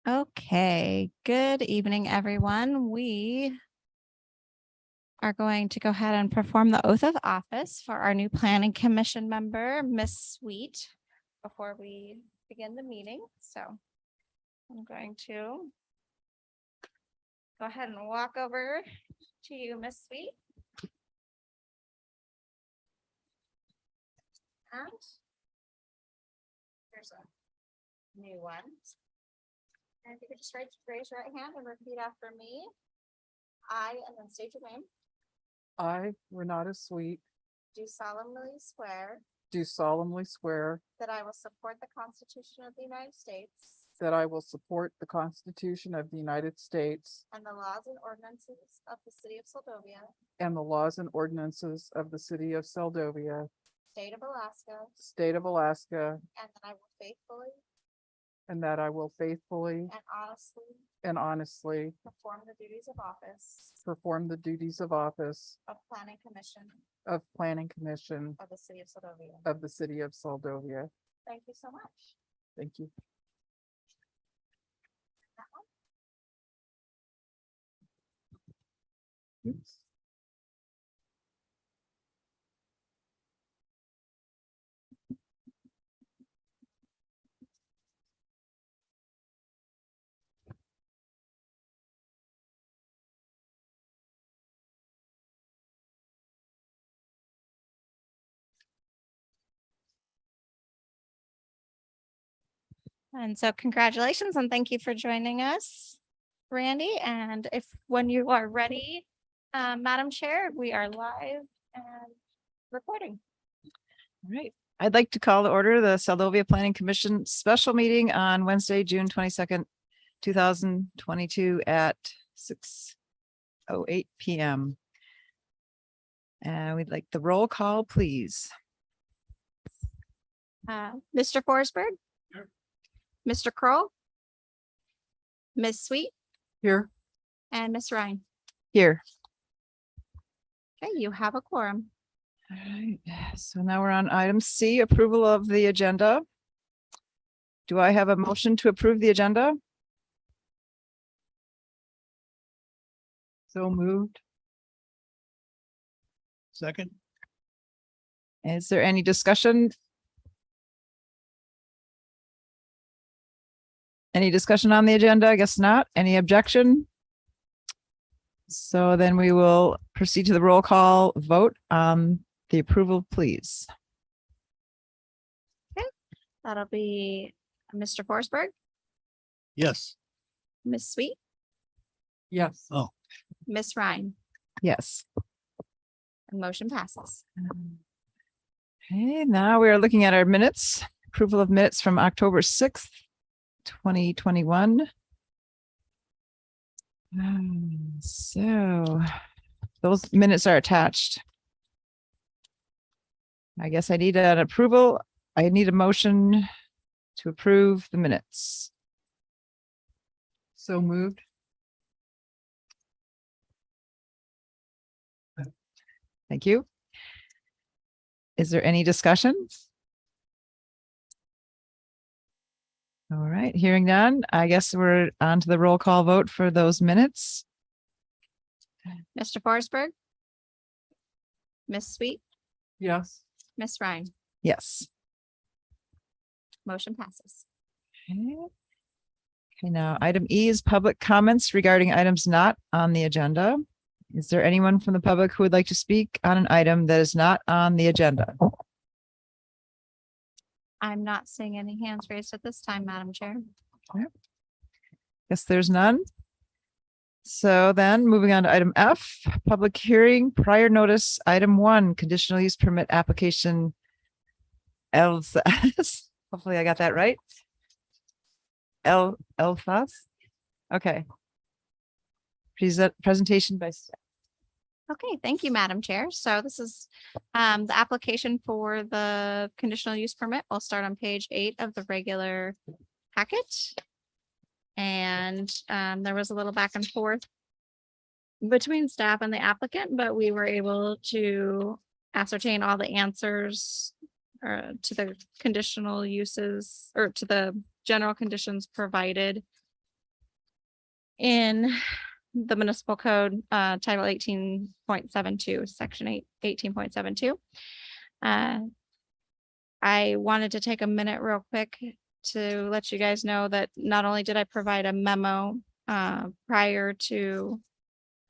Okay, good evening, everyone. We are going to go ahead and perform the oath of office for our new planning commission member, Miss Sweet, before we begin the meeting. So I'm going to go ahead and walk over to you, Miss Sweet. And here's a new one. And if you could just raise your right hand and repeat after me. I, and then state your name, I, Renata Sweet, do solemnly swear do solemnly swear that I will support the Constitution of the United States that I will support the Constitution of the United States and the laws and ordinances of the city of Seldovia, and the laws and ordinances of the city of Seldovia, state of Alaska, state of Alaska, and that I will faithfully and honestly perform the duties of office of Planning Commission of the city of Seldovia. of the city of Seldovia. Thank you so much. Thank you. That one. Oops. And so congratulations and thank you for joining us, Randy. And when you are ready, Madam Chair, we are live and recording. All right. I'd like to call to order the Seldovia Planning Commission special meeting on Wednesday, June 22nd, 2022 at 6:08 p.m. And we'd like the roll call, please. Mr. Forsberg. Here. Mr. Kroll. Ms. Sweet Here. and Miss Ryan. Here. Okay, you have a quorum. All right. So now we're on item C, approval of the agenda. Do I have a motion to approve the agenda? So moved. Second, Is there any discussion? Any discussion on the agenda? I guess not. Any objection? So then we will proceed to the roll call vote. The approval, please. That'll be Mr. Forsberg, yes. Miss Sweet, Yes. Oh, Miss Ryan, Yes. and motion passes. Okay, now we are looking at our minutes, approval of minutes from October 6th, 2021. So those minutes are attached. I guess I need an approval. I need a motion to approve the minutes. So moved. Thank you. Is there any discussion? All right, hearing none, I guess we're on to the roll call vote for those minutes. Mr. Forsberg, Miss Sweet, Yes. Miss Ryan, Yes. motion passes. Okay. Okay, now item E is public comments regarding items not on the agenda. Is there anyone from the public who would like to speak on an item that is not on the agenda? I'm not seeing any hands raised at this time, Madam Chair. Guess there's none. So then moving on to item F, public hearing, prior notice, item 1, conditional use permit application. LSAS. Hopefully I got that right. LSAS. Okay. Presentation by staff. Okay, thank you, Madam Chair. So this is the application for the conditional use permit. We'll start on page 8 of the regular packet. And there was a little back and forth between staff and the applicant, but we were able to ascertain all the answers to the conditional uses or to the general conditions provided in the municipal code, title 18.72, section 18.72. I wanted to take a minute real quick to let you guys know that not only did I provide a memo prior to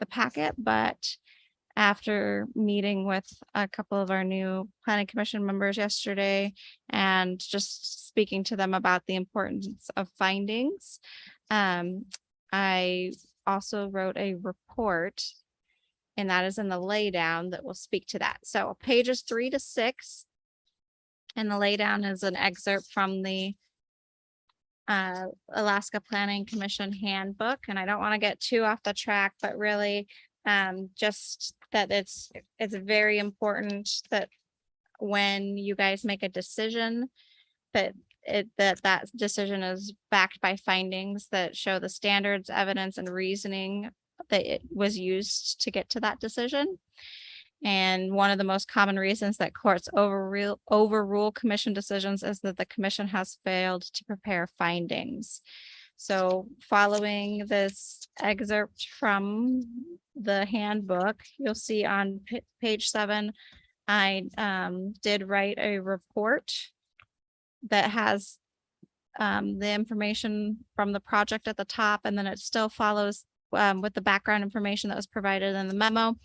the packet, but after meeting with a couple of our new planning commission members yesterday and just speaking to them about the importance of findings, I also wrote a report, and that is in the laydown that will speak to that. So pages 3 to 6. And the laydown is an excerpt from the Alaska Planning Commission handbook. And I don't want to get too off the track, but really just that it's very important that when you guys make a decision, that that decision is backed by findings that show the standards, evidence, and reasoning that it was used to get to that decision. And one of the most common reasons that courts overrule commission decisions is that the commission has failed to prepare findings. So following this excerpt from the handbook, you'll see on page 7, I did write a report that has the information from the project at the top, and then it still follows with the background information that was provided in the memo,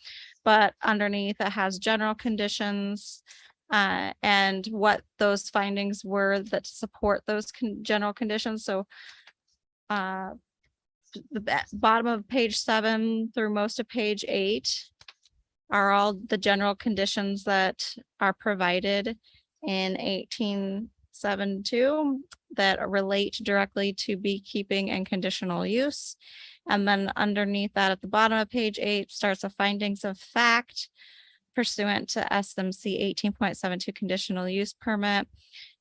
but underneath it has general conditions and what those findings were that support those general conditions. So the bottom of page 7 through most of page 8 are all the general conditions that are provided in 1872 that relate directly to beekeeping and conditional use. And then underneath that, at the bottom of page 8, starts the findings of fact pursuant to SMC 18.72 conditional use permit.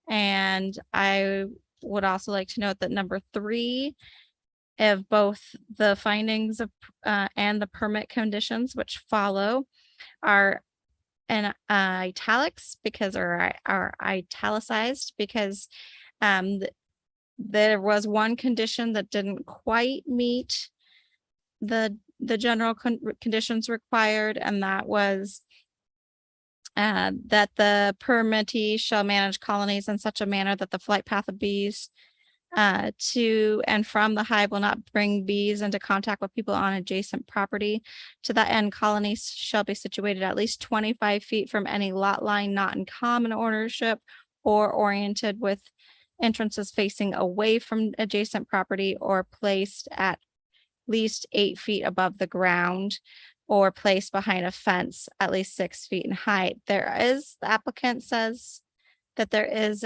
And I would also like to note that number 3 of both the findings of and the permit conditions which follow are in italics because are italicized because there was one condition that didn't quite meet the general conditions required, and that was that the permittee shall manage colonies in such a manner that the flight path of bees to and from the hive will not bring bees into contact with people on adjacent property. To that end, colonies shall be situated at least 25 feet from any lot line not in common ownership or oriented with entrances facing away from adjacent property or placed at least 8 feet above the ground or placed behind a fence at least 6 feet in height. The applicant says that there is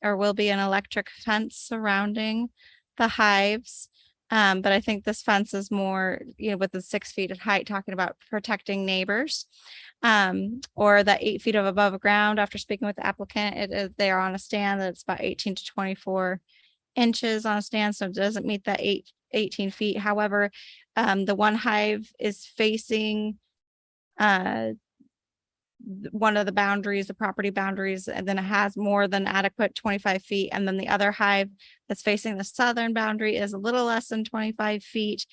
or will be an electric fence surrounding the hives. But I think this fence is more, with the 6 feet of height, talking about protecting neighbors. Or that 8 feet of above ground. After speaking with the applicant, they are on a stand that's about 18 to 24 inches on a stand, so it doesn't meet that 18 feet. However, the one hive is facing one of the boundaries, the property boundaries, and then it has more than adequate 25 feet. And then the other hive that's facing the southern boundary is a little less than 25 feet.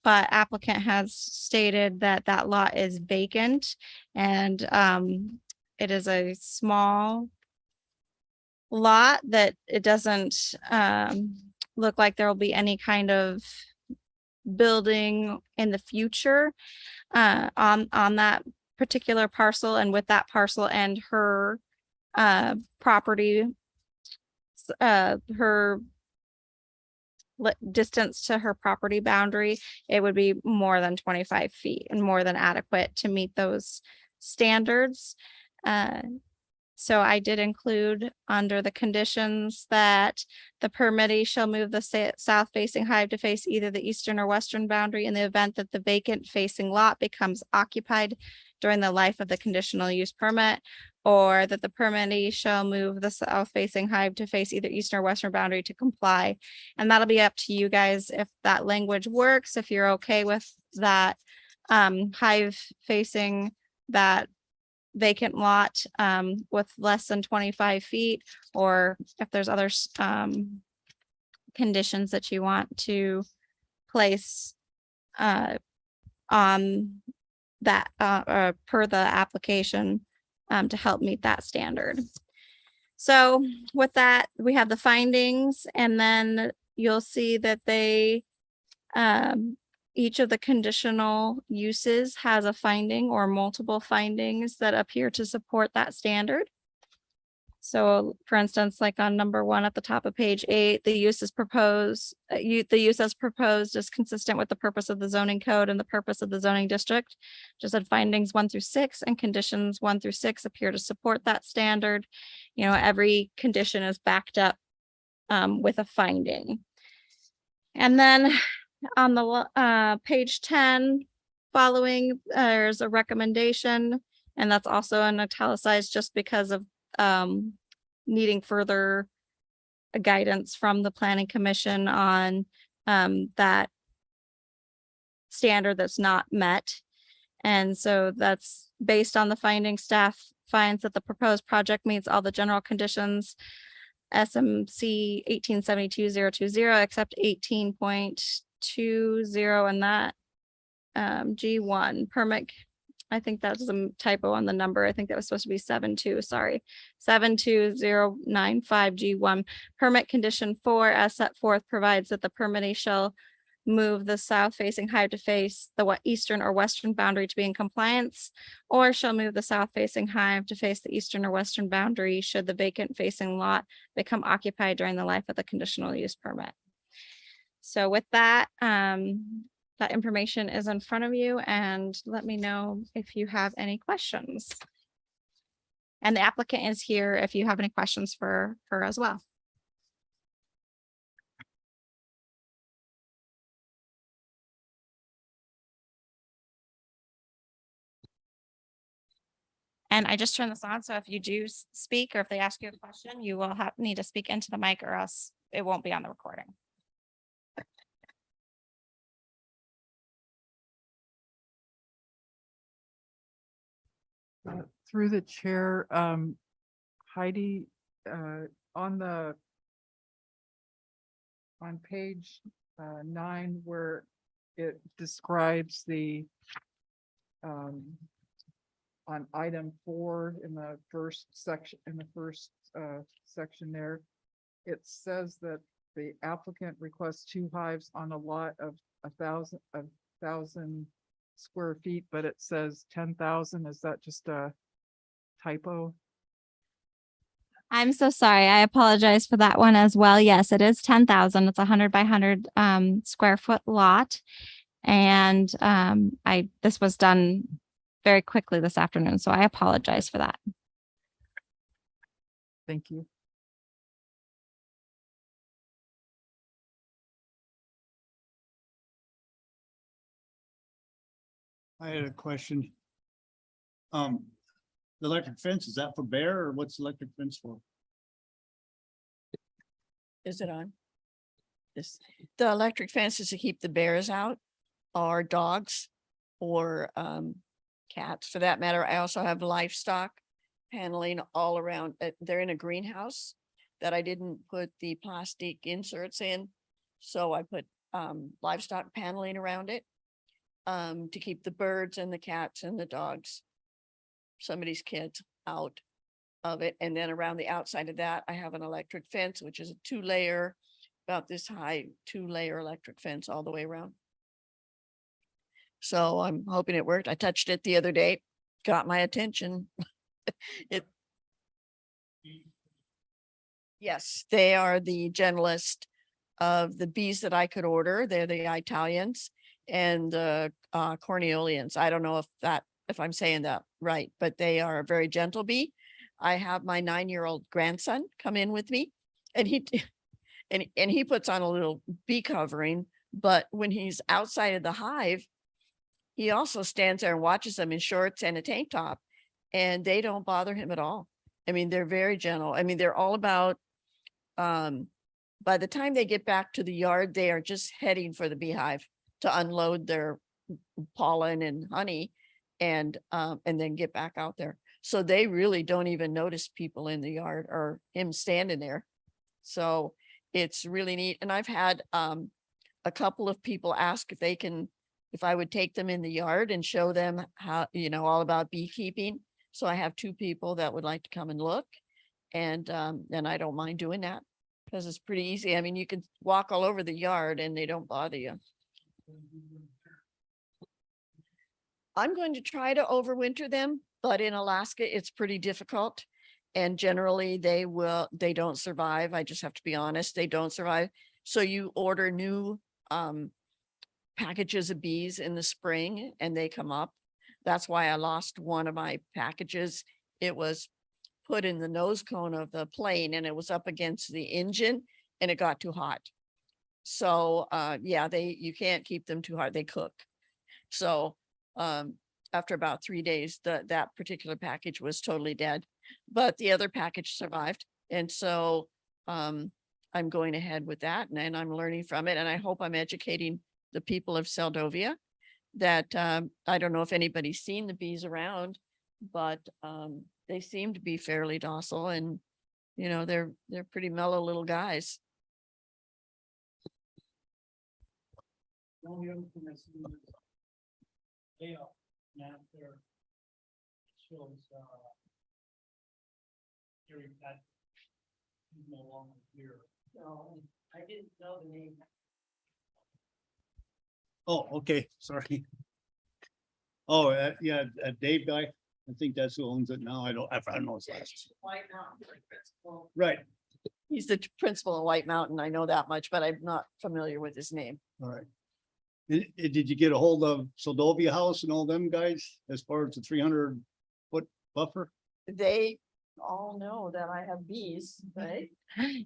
But applicant has stated that that lot is vacant and it is a small lot that it doesn't look like there will be any kind of building in the future on that particular parcel, and with that parcel and her property, her distance to her property boundary, it would be more than 25 feet and more than adequate to meet those standards. So I did include under the conditions that the permittee shall move the south facing hive to face either the eastern or western boundary in the event that the vacant facing lot becomes occupied during the life of the conditional use permit, or that the permittee shall move the south facing hive to face either eastern or western boundary to comply. And that'll be up to you guys if that language works, if you're okay with that hive facing that vacant lot with less than 25 feet, or if there's other conditions that you want to place on that per the application to help meet that standard. So with that, we have the findings, and then you'll see that they each of the conditional uses has a finding or multiple findings that appear to support that standard. So for instance, like on number 1 at the top of page 8, the use is proposed, the use as proposed is consistent with the purpose of the zoning code and the purpose of the zoning district. Just said findings 1 through 6 and conditions 1 through 6 appear to support that standard. You know, every condition is backed up with a finding. And then on the page 10 following, there's a recommendation, and that's also in italicized just because of needing further guidance from the planning commission on that standard that's not met. And so that's based on the finding. Staff finds that the proposed project meets all the general conditions SMC 1872-020 except 18.20, and that G1 permit. I think that's a typo on the number. I think that was supposed to be 72, sorry. 72095 G1. Permit condition 4 as set forth provides that the permittee shall move the south facing hive to face the eastern or western boundary to be in compliance, or shall move the south facing hive to face the eastern or western boundary should the vacant facing lot become occupied during the life of the conditional use permit. So with that, that information is in front of you, and let me know if you have any questions. And the applicant is here if you have any questions for her as well. And I just turned this on, so if you do speak or if they ask you a question, you will need to speak into the mic or else it won't be on the recording. Through the chair, Heidi, on page 9, where it describes the on item 4 in the first section, section there, it says that the applicant requests 2 hives on a lot of 1,000 square feet, but it says 10,000. Is that just a typo? I'm so sorry. I apologize for that one as well. Yes, it is 10,000. It's 100 by 100 square foot lot. And this was done very quickly this afternoon, so I apologize for that. Thank you. I had a question. The electric fence, is that for bear or what's the electric fence for? Is it on? This, the electric fence is to keep the bears out, or dogs, or cats for that matter. I also have livestock paneling all around. They're in a greenhouse that I didn't put the plastic inserts in. So I put livestock paneling around it to keep the birds and the cats and the dogs, somebody's kids, out of it. And then around the outside of that, I have an electric fence, which is a 2-layer, about this high, 2-layer electric fence all the way around. So I'm hoping it worked. I touched it the other day, got my attention. Yes, they are the gentlest of the bees that I could order. They're the Italians and the Cornelians. I don't know if I'm saying that right, but they are a very gentle bee. I have my 9-year-old grandson come in with me, and he puts on a little bee covering, but when he's outside of the hive, he also stands there and watches them in shorts and a tank top, and they don't bother him at all. I mean, they're very gentle. I mean, they're all about, by the time they get back to the yard, they are just heading for the beehive to unload their pollen and honey and then get back out there. So they really don't even notice people in the yard or him standing there. So it's really neat. And I've had a a couple of people asked if I would take them in the yard and show them how, all about beekeeping. So I have 2 people that would like to come and look. And I don't mind doing that because it's pretty easy. I mean, you can walk all over the yard and they don't bother you. I'm going to try to overwinter them, but in Alaska, it's pretty difficult. And generally they don't survive. I just have to be honest, they don't survive. So you order new packages of bees in the spring and they come up. That's why I lost one of my packages. It was put in the nose cone of the plane and it was up against the engine and it got too hot. So yeah, you can't keep them too hot. They cook. So after about 3 days, that particular package was totally dead, but the other package survived. And so I'm going ahead with that and I'm learning from it. And I hope I'm educating the people of Seldovia that I don't know if anybody's seen the bees around, but they seem to be fairly docile and, they're pretty mellow little guys. The only other thing I see is layout map there. It shows, Gary Pat. He's no longer here. No, I didn't know the name. Oh, okay, sorry. Oh, yeah, Dave guy, I think that's who owns it now. I don't know his last. White Mountain principal. Right, He's the principal of White Mountain. I know that much, but I'm not familiar with his name. all right. Did you get a hold of Soldovia House and all them guys as far as the 300-foot buffer? They all know that I have bees, right?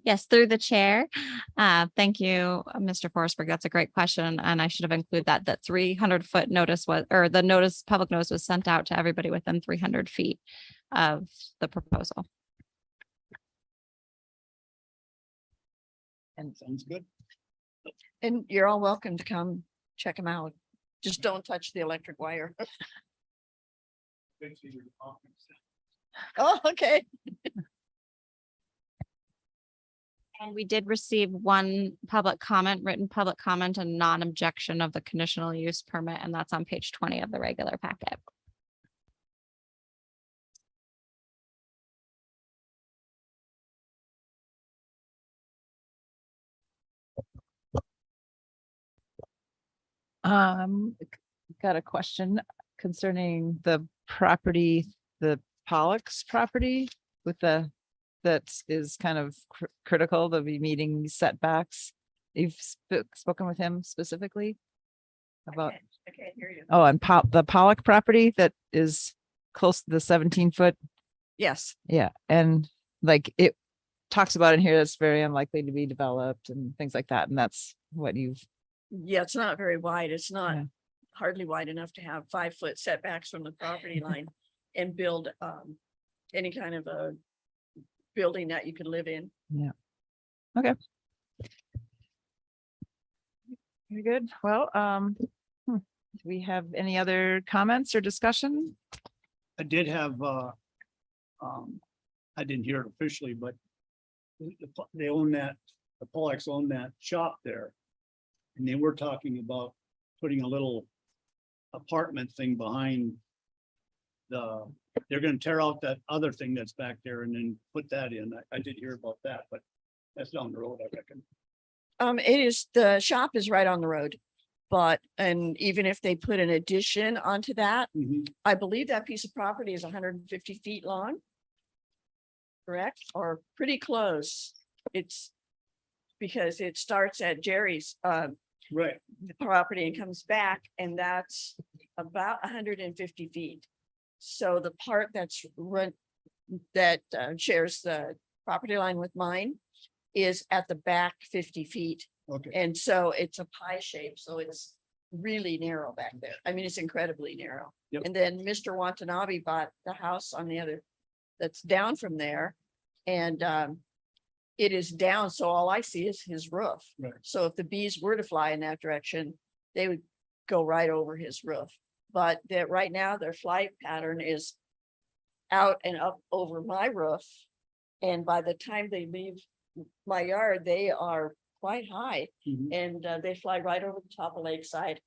Yes, through the chair. Thank you, Mr. Forsberg. That's a great question. And I should have included that 300-foot notice public notice was sent out to everybody within 300 feet of the proposal. And Sounds good. And you're all welcome to come check them out. Just don't touch the electric wire. Oh, okay. And we did receive one written public comment and non-objection of the conditional use permit, and that's on page 20 of the regular packet. Got a question concerning the property, the Pollock's property with that is kind of critical to be meeting setbacks. You've spoken with him specifically about, I can't hear you. oh, and the Pollock property that is close to the 17-foot. Yes, Yeah, and like it talks about in here, that's very unlikely to be developed and things like that. And that's what you've, yeah, it's not very wide. It's not Yeah. hardly wide enough to have 5-foot setbacks from the property line and build any kind of a building that you could live in. very good. Well, do we have any other comments or discussion? I did have, I didn't hear it officially, but they own that, the Pollacks own that shop there. And they were talking about putting a little apartment thing behind they're gonna tear out that other thing that's back there and then put that in. I did hear about that, but that's down the road, I reckon. The shop is right on the road. And even if they put an addition onto that, Mhm. I believe that piece of property is 150 feet long. Correct? Or pretty close. It's because it starts at Jerry's Right, property and comes back, and that's about 150 feet. So the part that shares the property line with mine is at the back 50 feet. okay. And so it's a pie shape, so it's really narrow back there. I mean, it's incredibly narrow. Yep. And then Mr. Watanabe bought the house on the other, that's down from there. And it is down, so all I see is his roof. Right. So if the bees were to fly in that direction, they would go right over his roof. But that right now their flight pattern is out and up over my roof. And by the time they leave my yard, they are quite high. Mhm. And they fly right over the top of Lakeside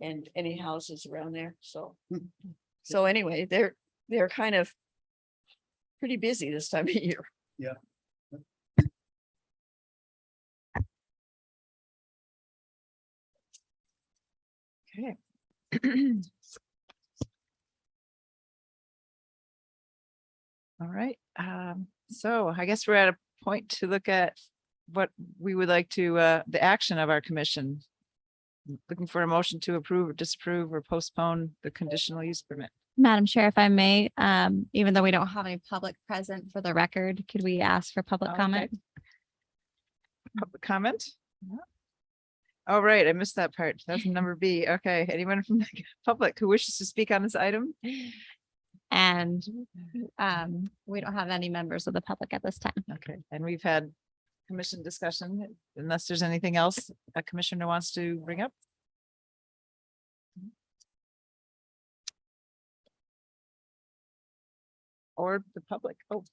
and any houses around there, so. So anyway, they're kind of pretty busy this time of year. Yeah. Okay. All right, so I guess we're at a point to look at what we would like to, the action of our commission. Looking for a motion to approve or disapprove or postpone the conditional use permit. Madam Chair, if I may, even though we don't have any public present for the record, could we ask for public Okay. comment? Public comment? All right, I missed that part. That's number B. Okay, anyone from the public who wishes to speak on this item? And we don't have any members of the public at this time. Okay, and we've had commission discussion, unless there's anything else a commissioner wants to bring up. Or the public. Oh,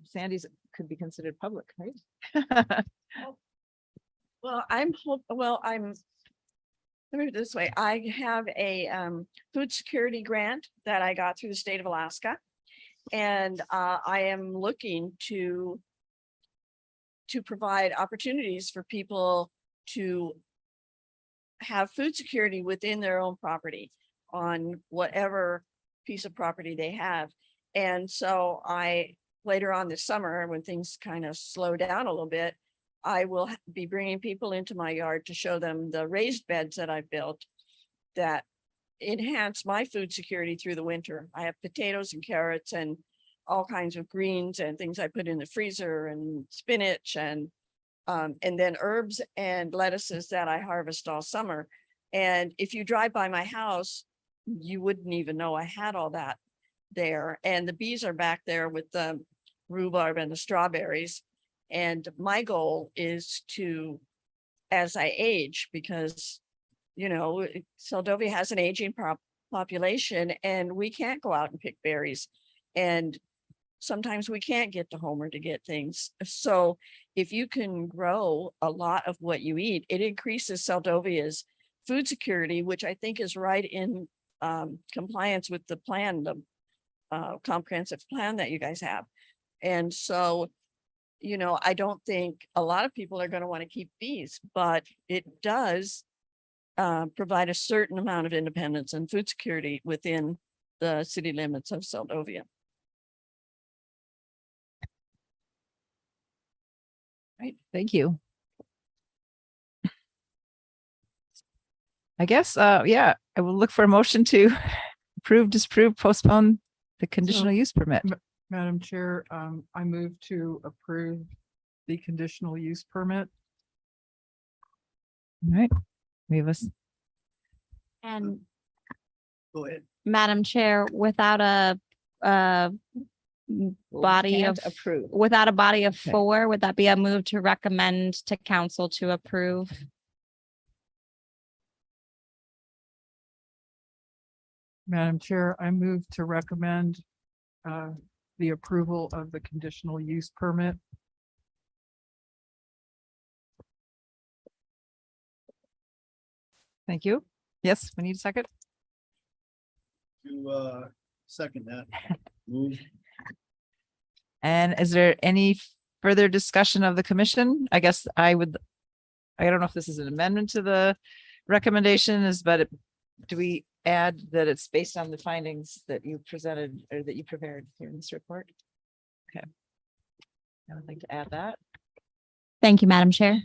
Sandy's could be considered public, right? Well, I'm, let me put it this way, I have a food security grant that I got through the state of Alaska. And I am looking to provide opportunities for people to have food security within their own property on whatever piece of property they have. And so later on this summer, when things kind of slow down a little bit, I will be bringing people into my yard to show them the raised beds that I've built that enhance my food security through the winter. I have potatoes and carrots and all kinds of greens and things I put in the freezer and spinach and then herbs and lettuces that I harvest all summer. And if you drive by my house, you wouldn't even know I had all that there. And the bees are back there with the rhubarb and the strawberries. And my goal is to, as I age, because, you know, Seldovia has an aging population and we can't go out and pick berries. And sometimes we can't get to Homer to get things. So if you can grow a lot of what you eat, it increases Seldovia's food security, which I think is right in compliance with the plan, the comprehensive plan that you guys have. And so, you know, I don't think a lot of people are going to want to keep bees, but it does provide a certain amount of independence and food security within the city limits of Seldovia. Right, thank you. I guess, yeah, I will look for a motion to approve, disapprove, postpone the conditional use permit. Madam Chair, I move to approve the conditional use permit. All right, we have us, And Go ahead. Madam Chair, without a body of, approve. without a body of Okay. 4, would that be a move to recommend to council to approve? Madam Chair, I move to recommend the approval of the conditional use permit. Thank you. Yes, we need a second. To second that move. And is there any further discussion of the commission? I guess I don't know if this is an amendment to the recommendation do we add that it's based on the findings that you presented or that you prepared here in this report? Okay. I would like to add that. Thank you, Madam Chair.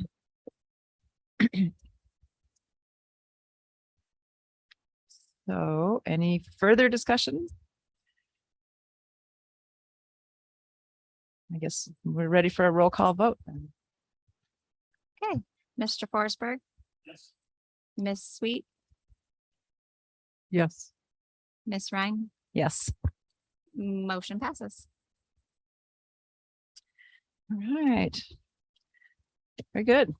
So any further discussion? I guess we're ready for a roll call vote. then. Mr. Forsberg, Yes. Ms. Sweet, Yes. Ms. Ryan, Yes. motion passes. All right. Very good.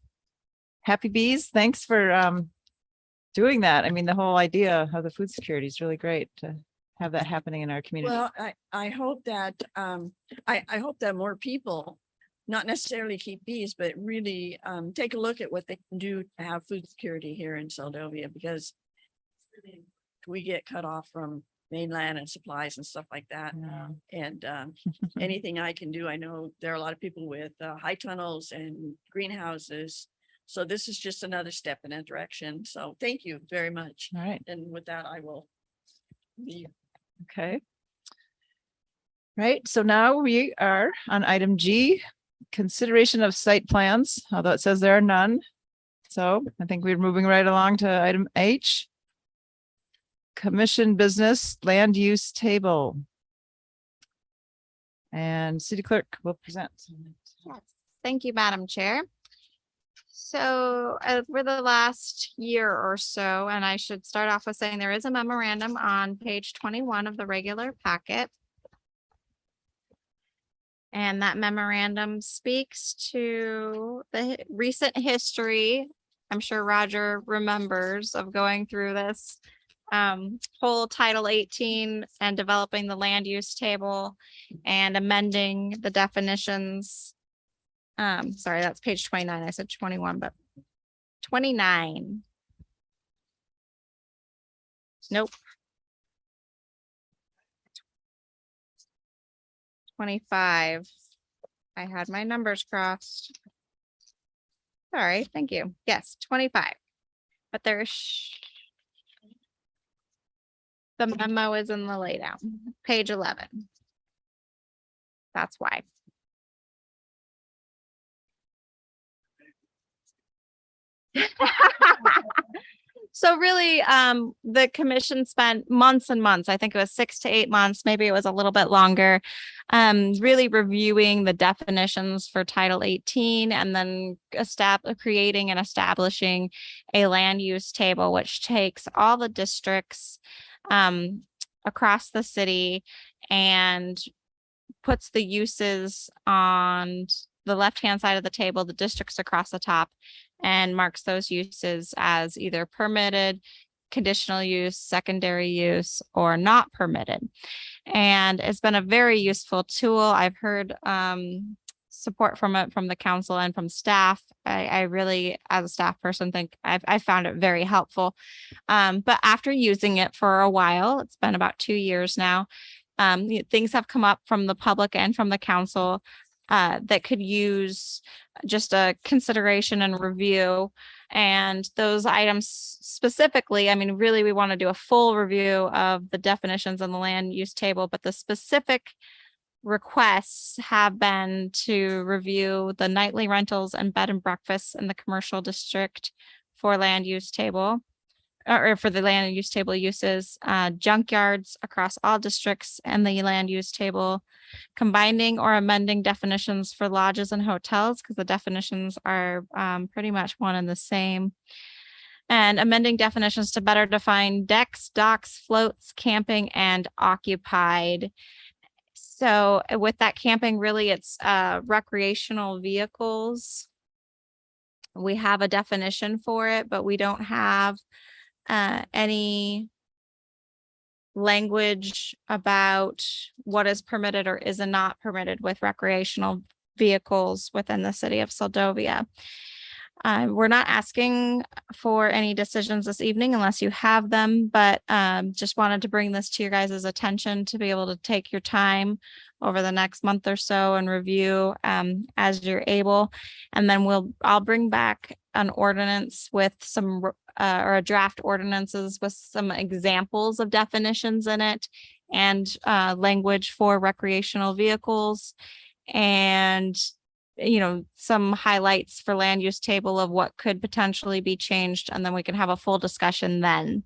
Happy bees. Thanks for doing that. I mean, the whole idea of the food security is really great to have that happening in our community. Well, I hope that I hope that more people not necessarily keep bees, but really take a look at what they can do to have food security here in Seldovia, because we get cut off from mainland and supplies and stuff like that. And anything I can do, I know there are a lot of people with high tunnels and greenhouses. So this is just another step in that direction. So thank you very much. All right, And with that, I will leave. okay. Right, so now we are on item G, consideration of site plans, although it says there are none. So I think we're moving right along to item H. Commission business land use table. And city clerk will present. Yes, thank you, Madam Chair. So over the last year or so, and I should start off with saying there is a memorandum on page 21 of the regular packet. And that memorandum speaks to the recent history. I'm sure Roger remembers of going through this whole Title 18 and developing the land use table and amending the definitions. Sorry, that's page 29. I said 21, but 29. Nope. 25. I had my numbers crossed. All right, thank you. Yes, 25. But there's the memo is in the laydown, page 11. That's why. So really, the commission spent months and months, I think it was 6 to 8 months, maybe it was a little bit longer, really reviewing the definitions for Title 18 and then creating and establishing a land use table, which takes all the districts across the city and puts the uses on the left-hand side of the table, the districts across the top, and marks those uses as either permitted, conditional use, secondary use, or not permitted. And it's been a very useful tool. I've heard support from it from the council and from staff. I really, as a staff person, think I found it very helpful. But after using it for a while, it's been about 2 years now, things have come up from the public and from the council that could use just a consideration and review. And those items specifically, I mean, really, we want to do a full review of the definitions in the land use table, but the specific requests have been to review the nightly rentals and bed and breakfasts in the commercial district for land use table. Or for the land use table uses, junkyards across all districts and the land use table, combining or amending definitions for lodges and hotels, because the definitions are pretty much one and the same, and amending definitions to better define decks, docks, floats, camping, and occupied. So with that camping, really it's recreational vehicles. We have a definition for it, but we don't have any language about what is permitted or is not permitted with recreational vehicles within the city of Seldovia. We're not asking for any decisions this evening unless you have them, but just wanted to bring this to your guys' attention to be able to take your time over the next month or so and review as you're able. And then I'll bring back an ordinance with some or a draft ordinances with some examples of definitions in it and language for recreational vehicles and some highlights for land use table of what could potentially be changed, and then we can have a full discussion then.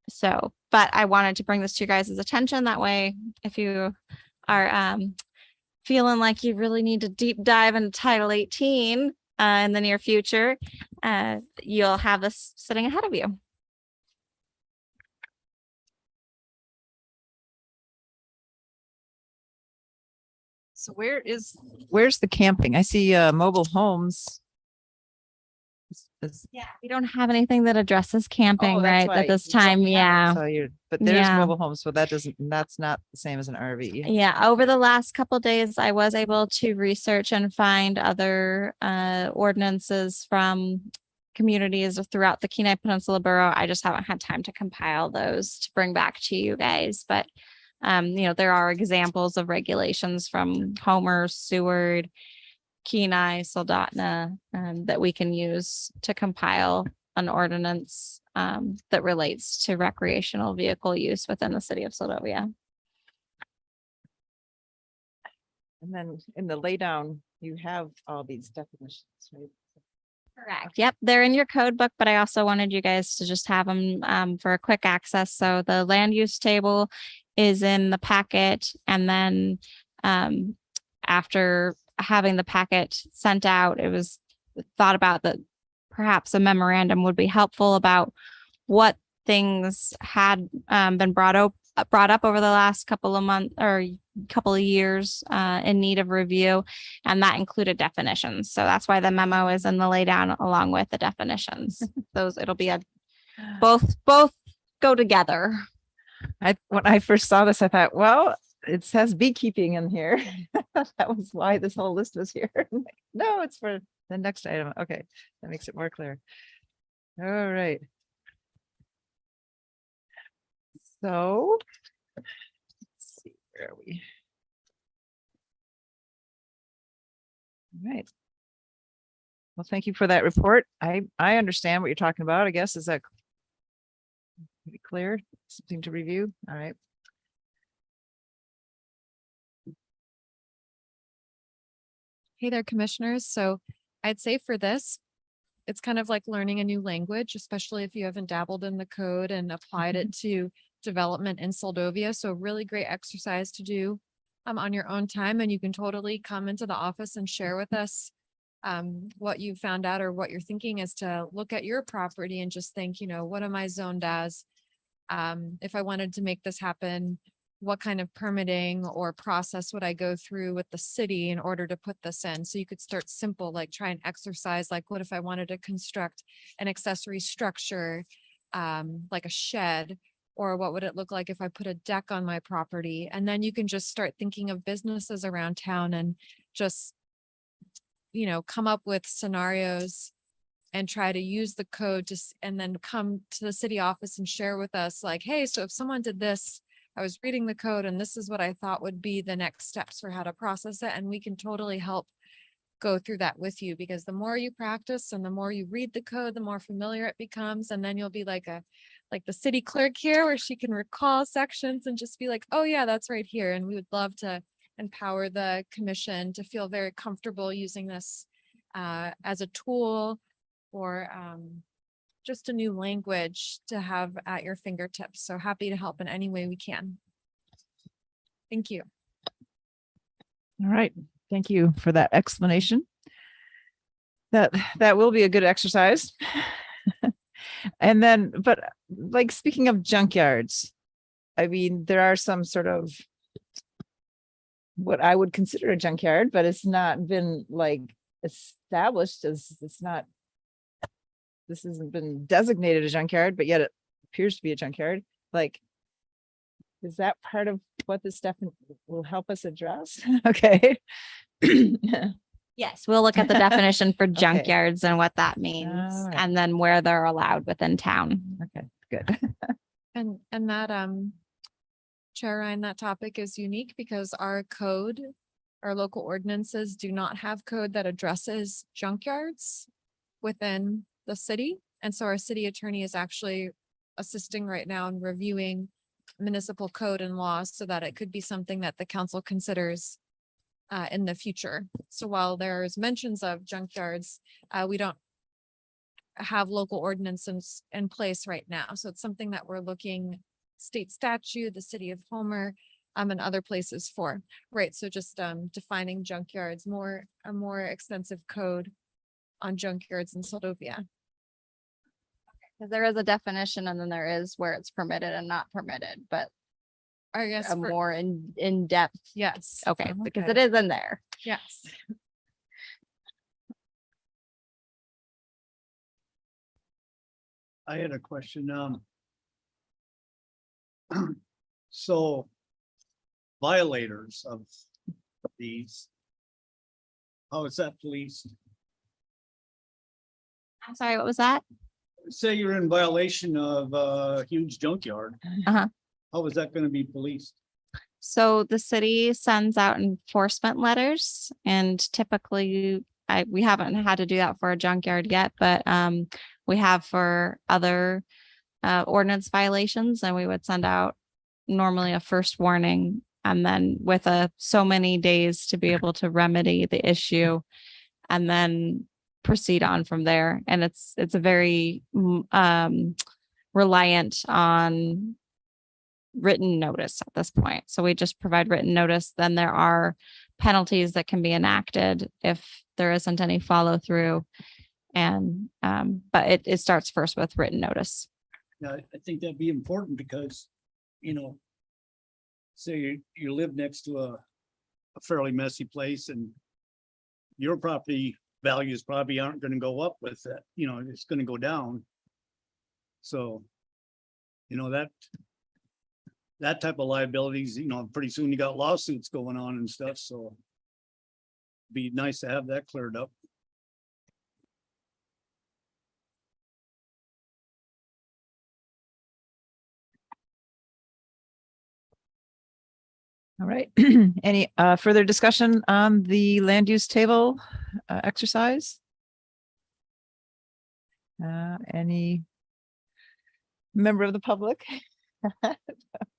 So, but I wanted to bring this to you guys' attention. That way, if you are feeling like you really need to deep dive into Title 18 in the near future, you'll have this sitting ahead of you. So where's the camping? I see mobile homes. Yeah, we don't have anything that addresses camping, Oh, that's right, why at this you don't time, have it, yeah. So you're, but there's Yeah. mobile homes, so that doesn't, that's not the same as an RV. Yeah, over the last couple days, I was able to research and find other ordinances from communities throughout the Kenai Peninsula Borough. I just haven't had time to compile those to bring back to you guys, but there are examples of regulations from Homer, Seward, Kenai, Soldotna, that we can use to compile an ordinance that relates to recreational vehicle use within the city of Seldovia. And then in the laydown, you have all these definitions, right? Correct. Yep, they're in your code book, but I also wanted you guys to just have them for a quick access. So the land use table is in the packet, and then after having the packet sent out, it was thought about that perhaps a memorandum would be helpful about what things had been brought up over the last couple of months or couple of years in need of review, and that included definitions. So that's why the memo is in the laydown along with the definitions. It'll be both go together. When I first saw this, I thought, well, it says beekeeping in here. That was why this whole list was here. No, it's for the next item. Okay, that makes it more clear. All right. So, let's see, where are we? All right. Well, thank you for that report. I understand what you're talking about, I guess. Is that pretty clear? Something to review? All right. Hey there, commissioners. So I'd say for this, it's kind of like learning a new language, especially if you haven't dabbled in the code and applied it to development in Seldovia. So really great exercise to do on your own time. And you can totally come into the office and share with us what you found out or what you're thinking is to look at your property and just think, what am I zoned as? If I wanted to make this happen, what kind of permitting or process would I go through with the city in order to put this in? So you could start simple, like try and exercise, like what if I wanted to construct an accessory structure, like a shed, or what would it look like if I put a deck on my property? And then you can just start thinking of businesses around town and just, come up with scenarios and try to use the code and then come to the city office and share with us like, hey, so if someone did this, I was reading the code and this is what I thought would be the next steps for how to process it. And we can totally help go through that with you, because the more you practice and the more you read the code, the more familiar it becomes. And then you'll be like the city clerk here, where she can recall sections and just be like, oh yeah, that's right here. And we would love to empower the commission to feel very comfortable using this as a tool or just a new language to have at your fingertips. So happy to help in any way we can. Thank you. All right. Thank you for that explanation. That will be a good exercise. And then, but like speaking of junkyards, I mean, there are some sort of what I would consider a junkyard, but it's not been like established as this hasn't been designated a junkyard, but yet it appears to be a junkyard. Like, is that part of what this stuff will help us address? Okay. Yes, we'll look at the definition for Okay. junkyards and what that means, All right. and then where they're allowed within town. Okay, good. And that Chair Ryan, that topic is unique because our code, our local ordinances do not have code that addresses junkyards within the city. And so our city attorney is actually assisting right now in reviewing municipal code and laws so that it could be something that the council considers in the future. So while there's mentions of junkyards, we don't have local ordinances in place right now. So it's something that we're looking state statute, the city of Homer, and other places for. Right. So just defining junkyards, a more extensive code on junkyards in Seldovia. Because there is a definition and then there is where it's permitted and not permitted, but I guess, a more in depth. yes, Okay, because Okay. it is in there. yes. I had a question, so violators of these, how is that policed? I'm sorry, what was that? Say you're in violation of a huge junkyard. Uh-huh. How is that gonna be policed? So the city sends out enforcement letters and typically we haven't had to do that for a junkyard yet, but we have for other ordinance violations, and we would send out normally a first warning and then with so many days to be able to remedy the issue and then proceed on from there. And it's a very reliant on written notice at this point. So we just provide written notice. Then there are penalties that can be enacted if there isn't any follow through. And but it starts first with written notice. Now, I think that'd be important because, say you live next to a fairly messy place and your property values probably aren't gonna go up with that, it's gonna go down. So, that type of liabilities, pretty soon you got lawsuits going on and stuff, so be nice to have that cleared up. All right. Any further discussion on the land use table exercise? Any member of the public?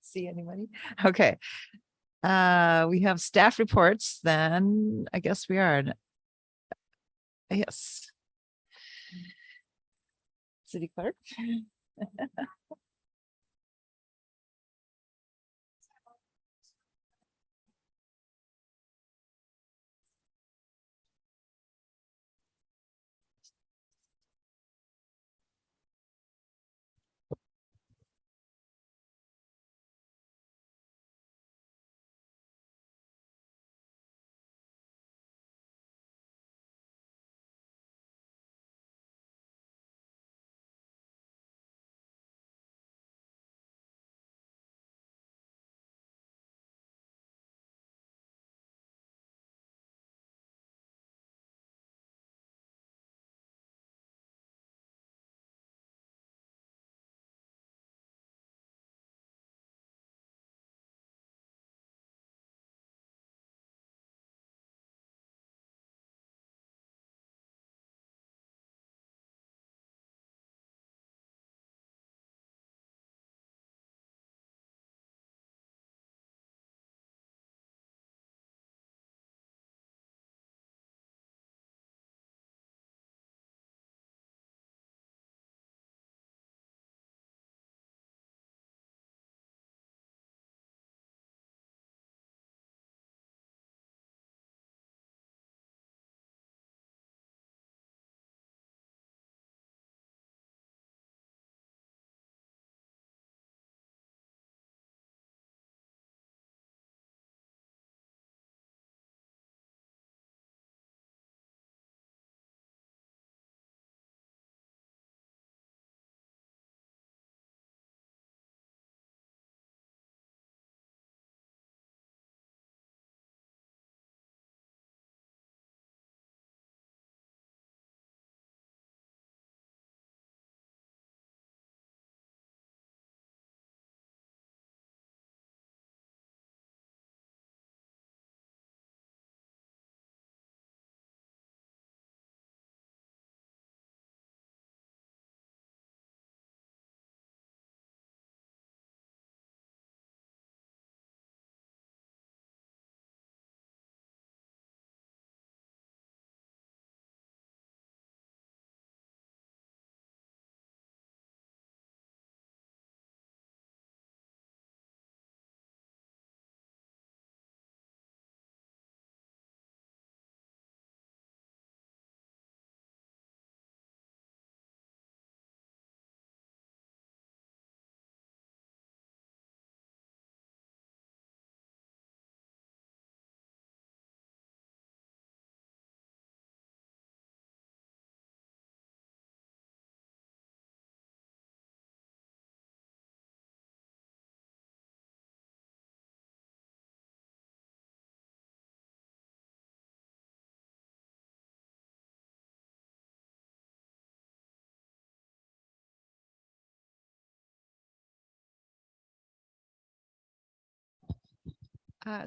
See anybody? Okay. We have staff reports, then I guess we are. Yes. City clerk.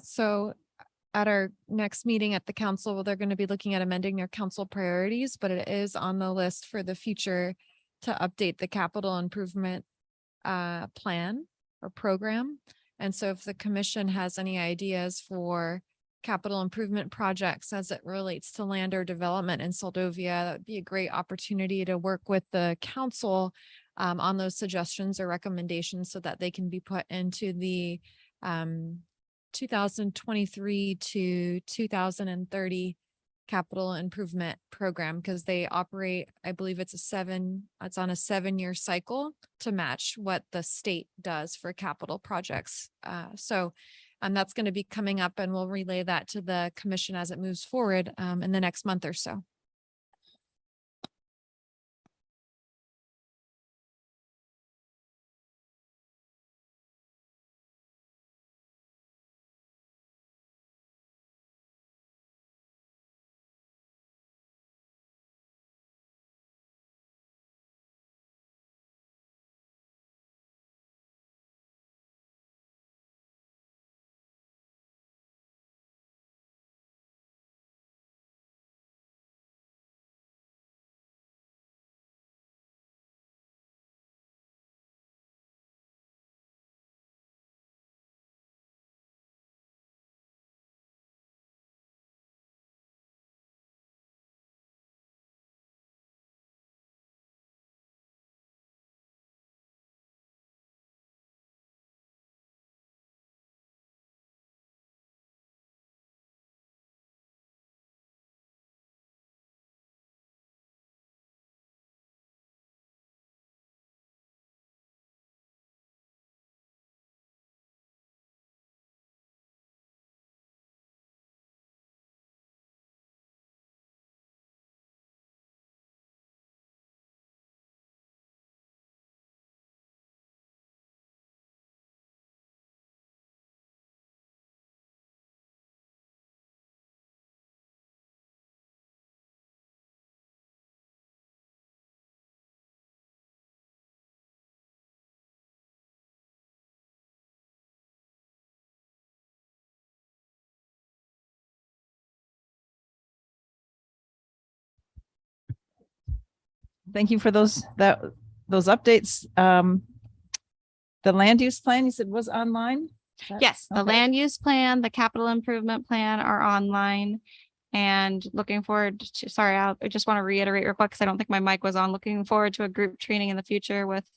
So at our next meeting at the council, they're going to be looking at amending their council priorities, but it is on the list for the future to update the capital improvement plan or program. And so if the commission has any ideas for capital improvement projects as it relates to land or development in Soldovia, that would be a great opportunity to work with the council on those suggestions or recommendations so that they can be put into the 2023 to 2030 capital improvement program, because they operate, I believe it's on a 7-year cycle to match what the state does for capital projects. So that's going to be coming up, and we'll relay that to the commission as it moves forward in the next month or so. Thank you for those updates. The land use plan, you said was online? Yes, the Okay. land use plan, the capital improvement plan are online. And looking forward to, sorry, I just want to reiterate real quick because I don't think my mic was on. Looking forward to a group training in the future with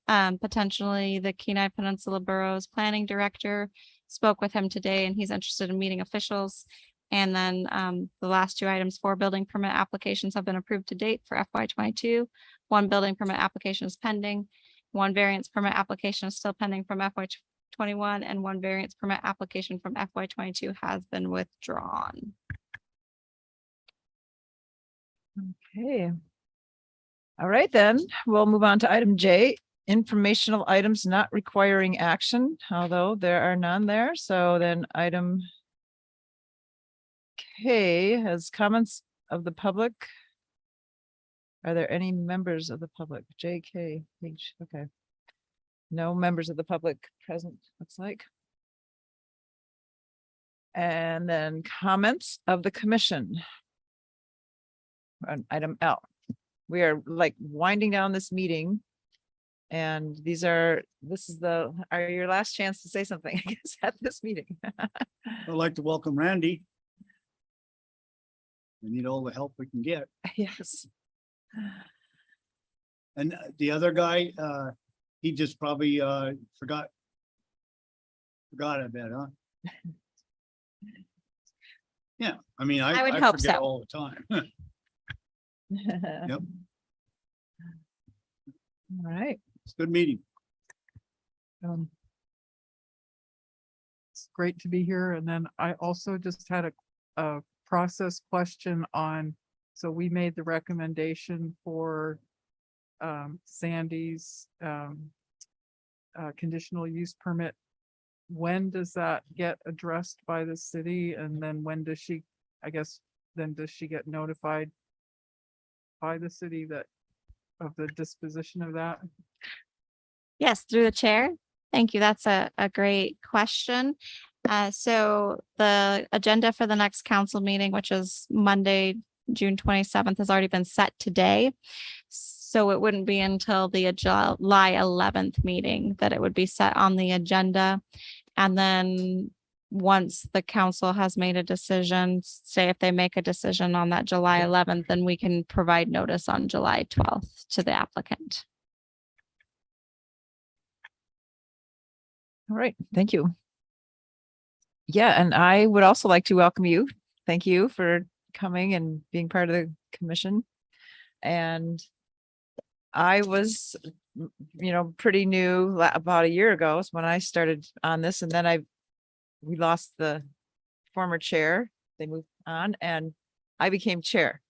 potentially the Kenai Peninsula Borough's planning director. Spoke with him today and he's interested in meeting officials. And then the last 2 items, 4 building permit applications have been approved to date for FY22. 1 building permit application is pending. 1 variance permit application is still pending from FY21, and 1 variance permit application from FY22 has been withdrawn. Okay. All right, then we'll move on to item J, informational items not requiring action, although there are none there. So then item K has comments of the public. Are there any members of the public? J, K, H, okay. No members of the public present, looks like. And then comments of the commission. On item L. We are like winding down this meeting. And this is your last chance to say something, I guess, at this meeting. I'd like to welcome Randy. We need all the help we can get. Yes. And the other guy, he just probably forgot a bit, huh? Yeah, I mean, I would I hope forget so. all the time. Yep, All right. it's a good meeting. It's great to be here. And then I also just had a process question on, so we made the recommendation for Sandy's conditional use permit. When does that get addressed by the city? And then when does she, I guess, then does she get notified by the city that of the disposition of that? Yes, through the chair. Thank you. That's a great question. So the agenda for the next council meeting, which is Monday, June 27th, has already been set today. So it wouldn't be until the July 11th meeting that it would be set on the agenda. And then once the council has made a decision, say if they make a decision on that July 11th, then we can provide notice on July 12th to the applicant. All right, thank you. Yeah, and I would also like to welcome you. Thank you for coming and being part of the commission. And I was, pretty new about a year ago is when I started on this, and then we lost the former chair. They moved on and I became chair.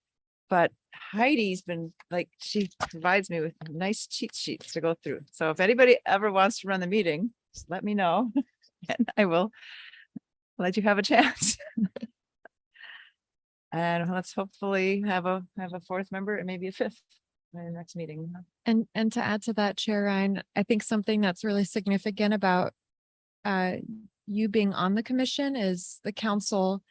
But Heidi's been like, she provides me with nice cheat sheets to go through. So if anybody ever wants to run the meeting, just let me know and I will let you have a chance. And let's hopefully have a fourth member and maybe a fifth in the next meeting. And to add to that, Chair Ryan, I think something that's really significant about you being on the commission is the council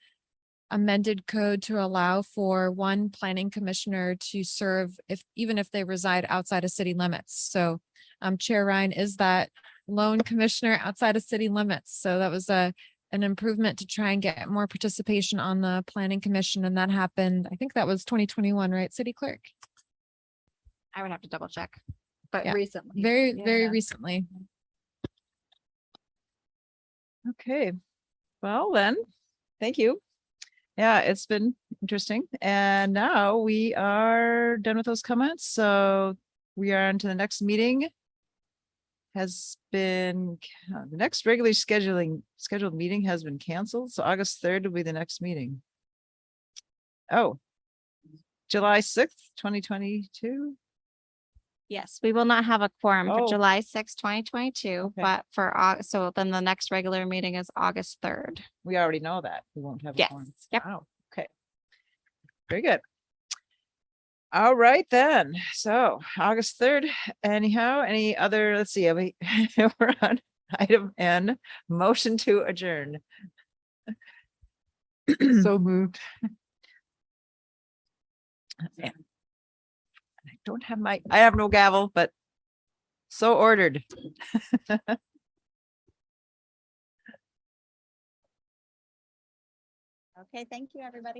amended code to allow for one planning commissioner to serve even if they reside outside of city limits. So Chair Ryan is that lone commissioner outside of city limits. So that was an improvement to try and get more participation on the planning commission. And that happened, I think that was 2021, right, City Clerk? I would have to double check, but Yeah. recently. Very Yeah. recently. Okay, well then, thank you. Yeah, it's been interesting. And now we are done with those comments. So we are on to the next meeting. Has been, the next regularly scheduled meeting has been canceled. So August 3rd will be the next meeting. Oh, July 6th, 2022. Yes, we will not have a quorum for Oh. July 6, 2022, Okay. but for so then the next regular meeting is August 3rd. We already know that. We won't have. a Yes, quorum. yep. Wow, okay. Very good. All right then. So August 3rd, anyhow, any other, let's see, we're on item N, motion to adjourn. So moved. I don't have I have no gavel, but so ordered. Okay, thank you, everybody.